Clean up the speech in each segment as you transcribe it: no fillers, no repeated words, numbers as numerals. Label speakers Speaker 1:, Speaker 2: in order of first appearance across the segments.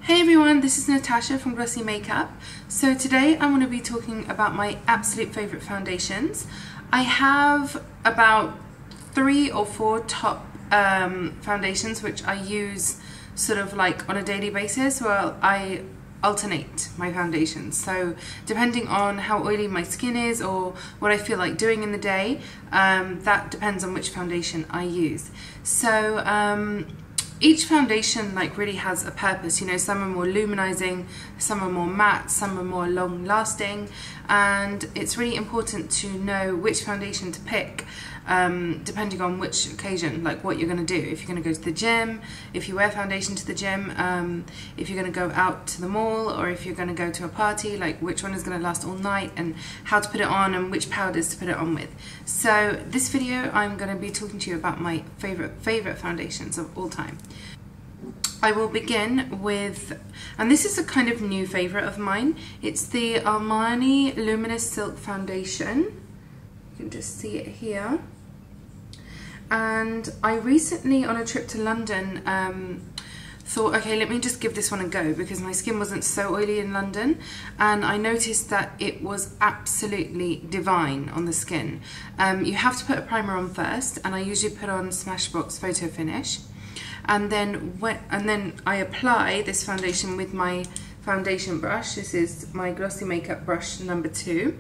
Speaker 1: Hey everyone, this is Natasha from Glossy Makeup. So today I'm going to be talking about my absolute favourite foundations. I have about 3 or 4 top foundations which I use sort of like on a daily basis. Well, I alternate my foundations, so depending on how oily my skin is or what I feel like doing in the day, that depends on which foundation I use. So each foundation like really has a purpose, you know. Some are more luminizing, some are more matte, some are more long lasting, and it's really important to know which foundation to pick depending on which occasion, like what you're going to do. If you're going to go to the gym, if you wear foundation to the gym, if you're going to go out to the mall, or if you're going to go to a party, like which one is going to last all night and how to put it on and which powders to put it on with. So this video I'm going to be talking to you about my favorite foundations of all time. I will begin with, and this is a kind of new favorite of mine, it's the Armani Luminous Silk Foundation. You can just see it here. And I recently, on a trip to London, thought, okay, let me just give this one a go, because my skin wasn't so oily in London, and I noticed that it was absolutely divine on the skin. You have to put a primer on first, and I usually put on Smashbox Photo Finish, and then I apply this foundation with my foundation brush. This is my Glossy Makeup brush number 2.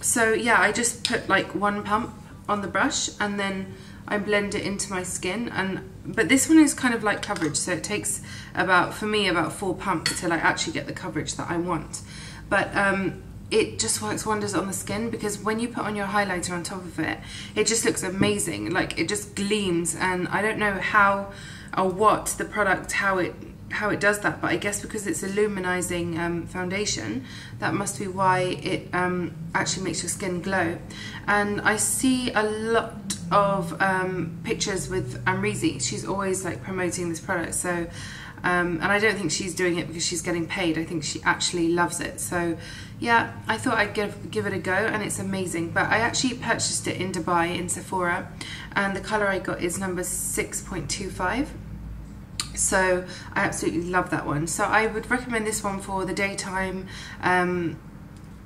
Speaker 1: So yeah, I just put like 1 pump on the brush and then I blend it into my skin. But this one is kind of like coverage, so it takes about, for me, about 4 pumps till I actually get the coverage that I want. But it just works wonders on the skin, because when you put on your highlighter on top of it, it just looks amazing. Like, it just gleams, and I don't know how or what the product, how it does that, but I guess because it's a luminizing foundation, that must be why it actually makes your skin glow. And I see a lot of pictures with Amrizi. She's always like promoting this product, so and I don't think she's doing it because she's getting paid. I think she actually loves it. So yeah, I thought I'd give it a go, and it's amazing. But I actually purchased it in Dubai in Sephora, and the colour I got is number 6.25. So I absolutely love that one. So I would recommend this one for the daytime,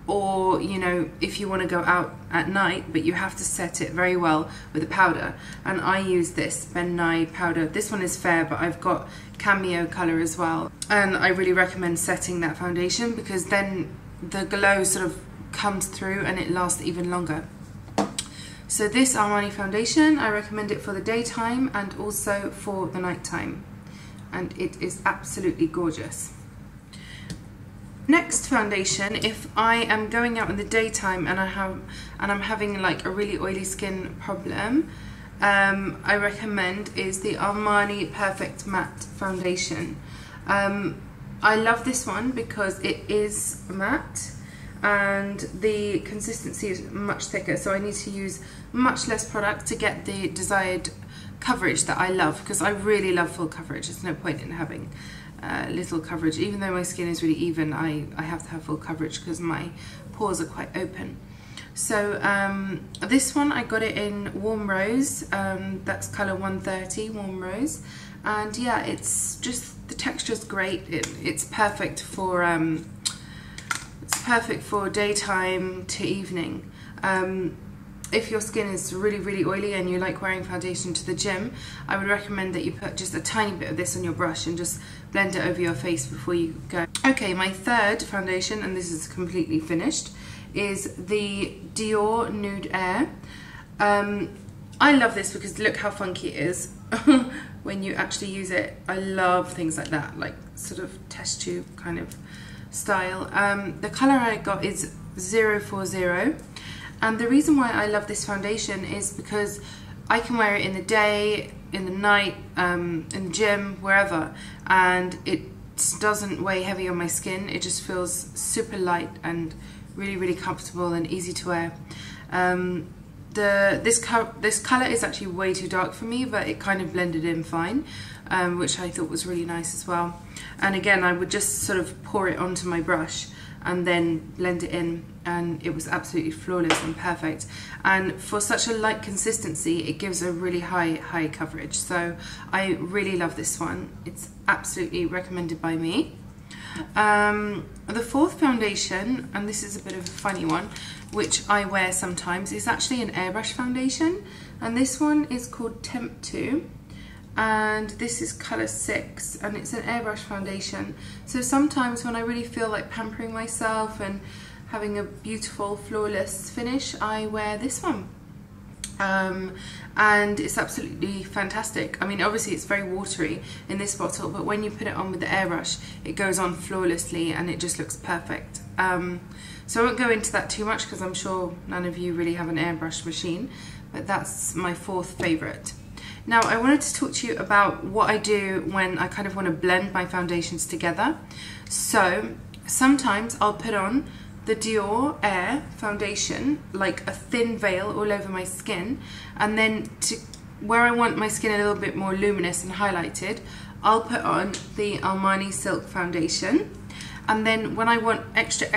Speaker 1: or, you know, if you want to go out at night, but you have to set it very well with a powder. And I use this Ben Nye powder. This one is fair, but I've got cameo colour as well. And I really recommend setting that foundation, because then the glow sort of comes through and it lasts even longer. So this Armani foundation, I recommend it for the daytime and also for the nighttime. And it is absolutely gorgeous. Next foundation, if I am going out in the daytime and I'm having like a really oily skin problem, I recommend is the Armani Perfect Matte Foundation. I love this one because it is matte and the consistency is much thicker, so I need to use much less product to get the desired coverage that I love, because I really love full coverage. There's no point in having little coverage. Even though my skin is really even, I have to have full coverage because my pores are quite open. So this one, I got it in Warm Rose, that's colour 130, Warm Rose, and yeah, it's just, the texture's great. It's perfect for daytime to evening. If your skin is really oily and you like wearing foundation to the gym, I would recommend that you put just a tiny bit of this on your brush and just blend it over your face before you go. Okay, my third foundation, and this is completely finished, is the Dior Nude Air. I love this because look how funky it is when you actually use it. I love things like that, like sort of test tube kind of style. The colour I got is 040. And the reason why I love this foundation is because I can wear it in the day, in the night, in the gym, wherever, and it doesn't weigh heavy on my skin. It just feels super light and really comfortable and easy to wear. This colour is actually way too dark for me, but it kind of blended in fine, which I thought was really nice as well. And again, I would just sort of pour it onto my brush and then blend it in. and it was absolutely flawless and perfect, and for such a light consistency it gives a really high coverage, so I really love this one. It's absolutely recommended by me. The fourth foundation, and this is a bit of a funny one, which I wear sometimes, is actually an airbrush foundation, and this one is called Temp 2, and this is colour 6, and it's an airbrush foundation. So sometimes when I really feel like pampering myself and having a beautiful flawless finish, I wear this one. And it's absolutely fantastic. I mean, obviously it's very watery in this bottle, but when you put it on with the airbrush, it goes on flawlessly and it just looks perfect. So I won't go into that too much because I'm sure none of you really have an airbrush machine, but that's my fourth favourite. Now I wanted to talk to you about what I do when I kind of want to blend my foundations together. So sometimes I'll put on the Dior Air foundation, like a thin veil all over my skin, and then where I want my skin a little bit more luminous and highlighted, I'll put on the Armani Silk foundation. And then when I want extra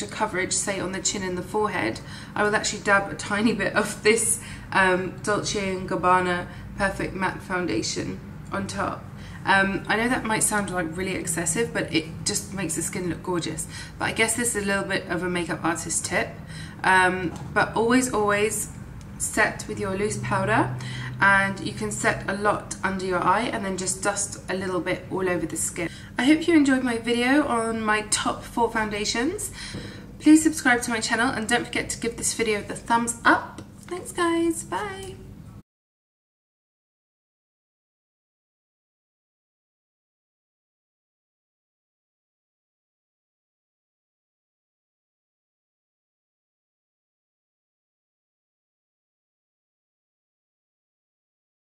Speaker 1: coverage, say on the chin and the forehead, I will actually dab a tiny bit of this Dolce & Gabbana Perfect Matte foundation on top. I know that might sound like really excessive, but it just makes the skin look gorgeous. But I guess this is a little bit of a makeup artist tip. But always set with your loose powder, and you can set a lot under your eye and then just dust a little bit all over the skin. I hope you enjoyed my video on my top 4 foundations. Please subscribe to my channel and don't forget to give this video the thumbs up. Thanks guys, bye.